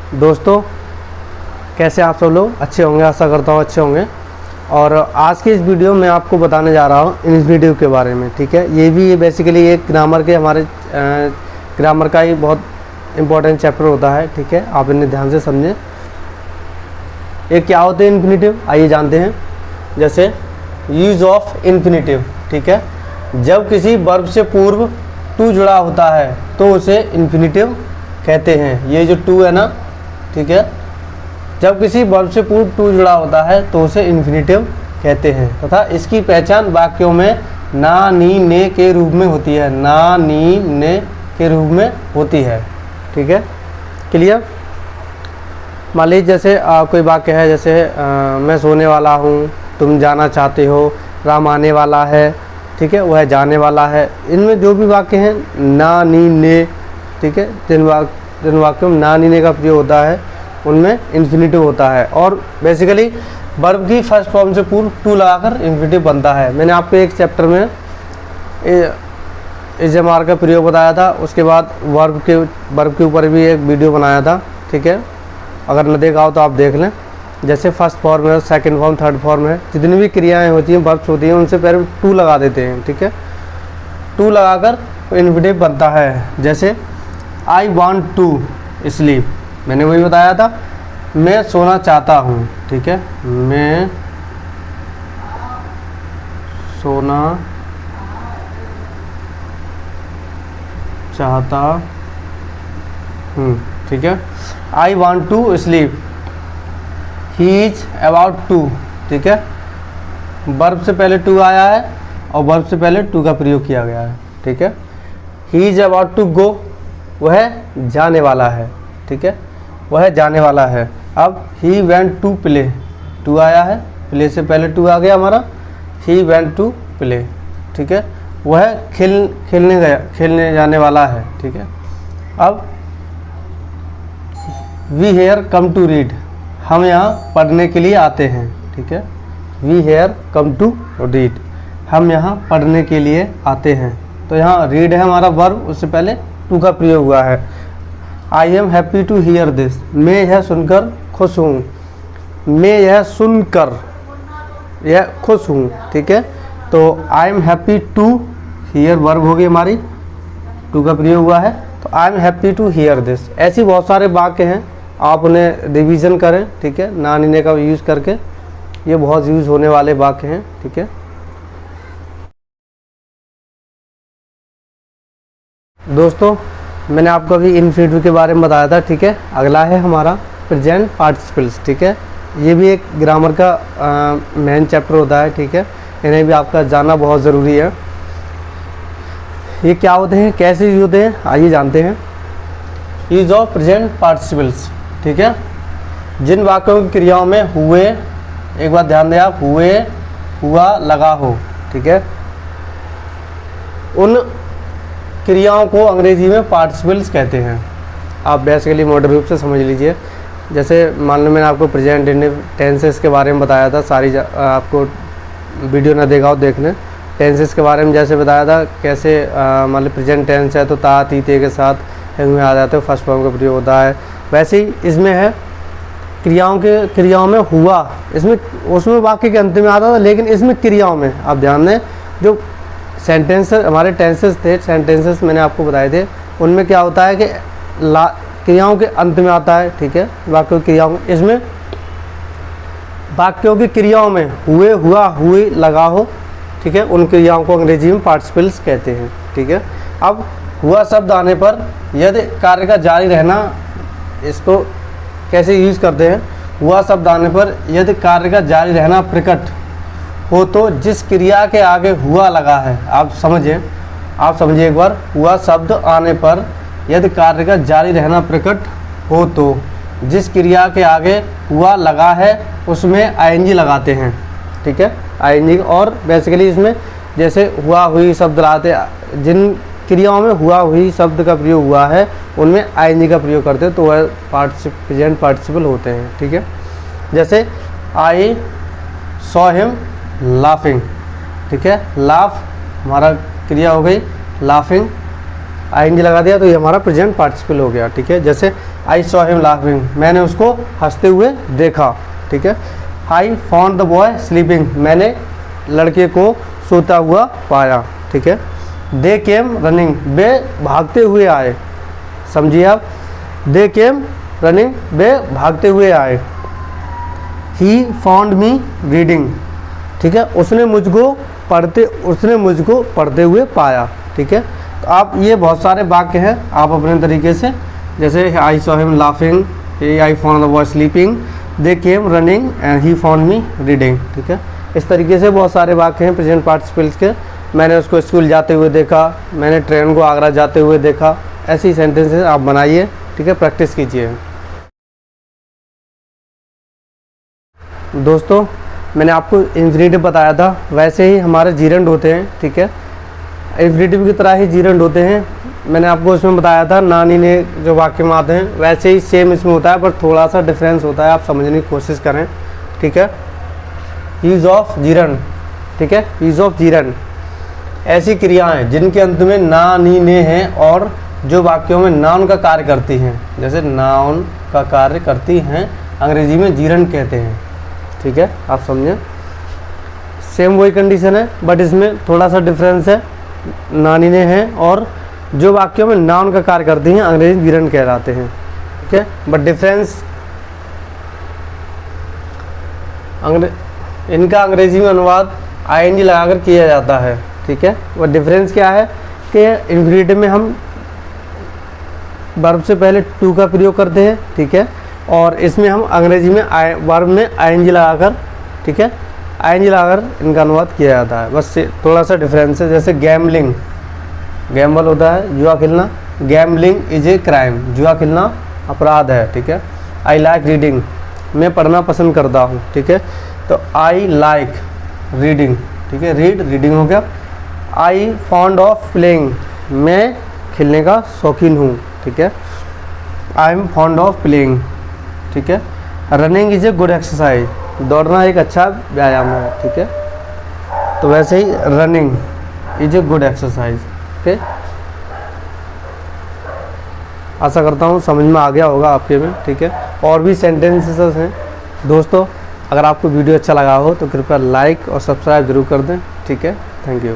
दोस्तों, कैसे आप सब लोग? अच्छे होंगे, आशा करता हूँ अच्छे होंगे। और आज के इस वीडियो में आपको बताने जा रहा हूँ इन्फिनेटिव के बारे में। ठीक है, ये भी बेसिकली एक ग्रामर के हमारे ग्रामर का ही बहुत इम्पोर्टेंट चैप्टर होता है। ठीक है, आप इन्हें ध्यान से समझें। ये क्या होते हैं इन्फिनेटिव, आइए जानते हैं। जैसे यूज ऑफ इन्फिनेटिव। ठीक है, जब किसी वर्ब से पूर्व टू जुड़ा होता है तो उसे इन्फिनेटिव कहते हैं। ये जो टू है ना, ठीक है, जब किसी वर्ब से पूर्व टू जुड़ा होता है तो उसे इन्फिनेटिव कहते हैं तथा इसकी पहचान वाक्यों में ना, नी, ने के रूप में होती है। ना, नी, ने के रूप में होती है। ठीक है, क्लियर? मान लीजिए जैसे कोई वाक्य है, जैसे मैं सोने वाला हूँ, तुम जाना चाहते हो, राम आने वाला है, ठीक है, वह जाने वाला है। इनमें जो भी वाक्य हैं ना, नी, ने, ठीक है, जिन वाक्यों में ना, नी, ने का प्रयोग होता है उनमें इन्फिनेटिव होता है। और बेसिकली वर्ब की फर्स्ट फॉर्म से पूर्व टू लगाकर इन्फिनेटिव बनता है। मैंने आपको एक चैप्टर में इजमार का प्रयोग बताया था, उसके बाद वर्ब के ऊपर भी एक वीडियो बनाया था। ठीक है, अगर न देखा हो तो आप देख लें। जैसे फर्स्ट फॉर्म है, सेकंड फॉर्म, थर्ड फॉर्म है, जितनी भी क्रियाएं होती हैं, वर्ब्स होती हैं, उनसे पहले टू लगा देते हैं। ठीक है, टू लगाकर इन्फिनेटिव बनता है। जैसे आई वॉन्ट टू स्लीप, मैंने वही बताया था, मैं सोना चाहता हूँ। ठीक है, मैं सोना चाहता हूँ। ठीक है, I want to sleep, he is about to. ठीक है, वर्ब से पहले टू आया है और वर्ब से पहले टू का प्रयोग किया गया है। ठीक है, he is about to go, वह जाने वाला है। ठीक है, वह जाने वाला है। अब he went to play, to आया है, प्ले से पहले टू आ गया हमारा, ही वेंट टू प्ले। ठीक है, वह खेलने जाने वाला है। ठीक है, अब we here come to read, हम यहाँ पढ़ने के लिए आते हैं। ठीक है, we here come to read, हम यहाँ पढ़ने के लिए आते हैं। तो यहाँ रीड है हमारा वर्ब, उससे पहले टू का प्रयोग हुआ है। I am happy to hear this, मैं यह सुनकर खुश हूँ, मैं यह सुनकर यह खुश हूँ। ठीक है, तो I am happy to hear verb होगी हमारी, टू का प्रयोग हुआ है, तो I am happy to hear this. ऐसी बहुत सारे वाक्य हैं, आप उन्हें रिवीजन करें। ठीक है, ना, नी, ने का यूज़ करके, ये बहुत यूज़ होने वाले वाक्य हैं। ठीक है दोस्तों, मैंने आपको अभी इन्फिनेटिव के बारे में बताया था। ठीक है, अगला है हमारा प्रेजेंट पार्टिसिपल्स। ठीक है, ये भी एक ग्रामर का मेन चैप्टर होता है। ठीक है, इन्हें भी आपका जानना बहुत ज़रूरी है। ये क्या होते हैं, कैसे यूज होते हैं, आइए जानते हैं। Use of present participles. ठीक है, जिन वाक्यों की क्रियाओं में हुए, एक बात ध्यान दें आप, हुए, हुआ, लगा हो। ठीक है, उन क्रियाओं को अंग्रेजी में पार्टिसिपल्स कहते हैं। आप बेसिकली मॉडर्न रूप से समझ लीजिए। जैसे मान लो मैंने आपको प्रेजेंट टेंसेस के बारे में बताया था, सारी आपको वीडियो ना देखा हो देख लें। टेंसेस के बारे में जैसे बताया था, कैसे मान लो प्रेजेंट टेंस है तो ता, ती, ते के साथ में आ जाते हैं, फर्स्ट फॉर्म का प्रयोग होता है। वैसे ही इसमें है क्रियाओं में हुआ, इसमें उसमें वाक्य के अंत में आता था, लेकिन इसमें क्रियाओं में आप ध्यान दें, जो सेंटेंस हमारे टेंसेस थे, सेंटेंसेस मैंने आपको बताए थे, उनमें क्या होता है कि क्रियाओं के अंत में आता है। ठीक है, वाक्यों की क्रियाओं, इसमें वाक्यों की क्रियाओं में हुए, हुआ, हुई, लगा हो, ठीक है, उन क्रियाओं को अंग्रेजी में पार्टिसिपल्स कहते हैं। ठीक है, अब हुआ शब्द आने पर यदि कार्य का जारी रहना, इसको कैसे यूज़ करते हैं, हुआ शब्द आने पर यदि कार्य का जारी रहना प्रकट हो तो जिस क्रिया के आगे हुआ लगा है, आप समझिए एक बार, हुआ शब्द आने पर यदि कार्य का जारी रहना प्रकट हो तो जिस क्रिया के आगे हुआ लगा है उसमें आईएनजी लगाते हैं। ठीक है, आईएनजी। और बेसिकली इसमें जैसे हुआ, हुई शब्द लाते, जिन क्रियाओं में हुआ, हुई शब्द का प्रयोग हुआ है उनमें आईएनजी का प्रयोग करते हैं, तो वह प्रेजेंट पार्टिसिपल होते हैं। ठीक है, जैसे आई सॉ हिम लाफिंग। ठीक है, लाफ हमारा क्रिया हो गई, लाफिंग आईएनजी लगा दिया तो ये हमारा प्रेजेंट पार्टिसिपल हो गया, ठीक है। जैसे आई सॉ हिम लाफिंग, मैंने उसको हंसते हुए देखा, ठीक है। I found the boy sleeping, मैंने लड़के को सोता हुआ पाया, ठीक है। दे केम रनिंग, वे भागते हुए आए, समझिए आप, दे केम रनिंग, वे भागते हुए आए। ही फाउंड मी रीडिंग, ठीक है, उसने मुझको पढ़ते हुए पाया, ठीक है। तो आप ये बहुत सारे वाक्य हैं, आप अपने तरीके से, जैसे I saw him laughing, I found the boy sleeping, they came running and he found me reading, ठीक है। इस तरीके से बहुत सारे वाक्य हैं प्रेजेंट पार्टिसिपल्स के। मैंने उसको स्कूल जाते हुए देखा, मैंने ट्रेन को आगरा जाते हुए देखा, ऐसी सेंटेंसेस आप बनाइए, ठीक है, प्रैक्टिस कीजिए। दोस्तों मैंने आपको इंफिनिटिव बताया था, वैसे ही हमारे जीरंड होते हैं, ठीक है, इंफिनिटिव की तरह ही जीरंड होते हैं। मैंने आपको इसमें बताया था नानी ने जो वाक्य में आते हैं वैसे ही सेम इसमें होता है, पर थोड़ा सा डिफरेंस होता है, आप समझने की कोशिश करें, ठीक है। यूज ऑफ जीरंड, ठीक है, यूज ऑफ जीरंड ऐसी क्रियाएं जिनके अंत में ना, नी, ने हैं और जो वाक्यों में नाउन का कार्य करती हैं, जैसे नाउन का कार्य करती हैं, अंग्रेजी में जीरंड कहते हैं, ठीक है, आप समझें। सेम वही कंडीशन है, बट इसमें थोड़ा सा डिफरेंस है, नानी ने हैं और जो वाक्यों में नाउन का कार्य करती हैं अंग्रेजी जीरंड कहलाते हैं, ठीक है। बट डिफरेंस, इनका अंग्रेजी में अनुवाद आईएनजी लगाकर किया जाता है, ठीक है। वह डिफरेंस क्या है कि इंफिनिटिव में हम वर्ब से पहले टू का प्रयोग करते हैं, ठीक है, और इसमें हम अंग्रेजी में वर्ब में आईएनजी लगाकर, ठीक है, आईएनजी लगाकर इनका अनुवाद किया जाता है, बस थोड़ा सा डिफरेंस है। जैसे गैम्बलिंग, गैम्बल होता है जुआ खेलना, गैम्बलिंग इज ए क्राइम, जुआ खेलना अपराध है, ठीक है। आई लाइक रीडिंग, मैं पढ़ना पसंद करता हूँ, ठीक है, तो आई लाइक रीडिंग, ठीक है, रीडिंग हो गया। आई फॉन्ड ऑफ प्लेइंग, मैं खेलने का शौकीन हूँ, ठीक है, I am fond of playing, ठीक है। Running is a good exercise, दौड़ना एक अच्छा व्यायाम है, ठीक है, तो वैसे ही running is a good exercise, ठीक है। आशा करता हूँ समझ में आ गया होगा आपके में, ठीक है। और भी सेंटेंसेस हैं दोस्तों, अगर आपको वीडियो अच्छा लगा हो तो कृपया लाइक और सब्सक्राइब जरूर कर दें, ठीक है। Thank you.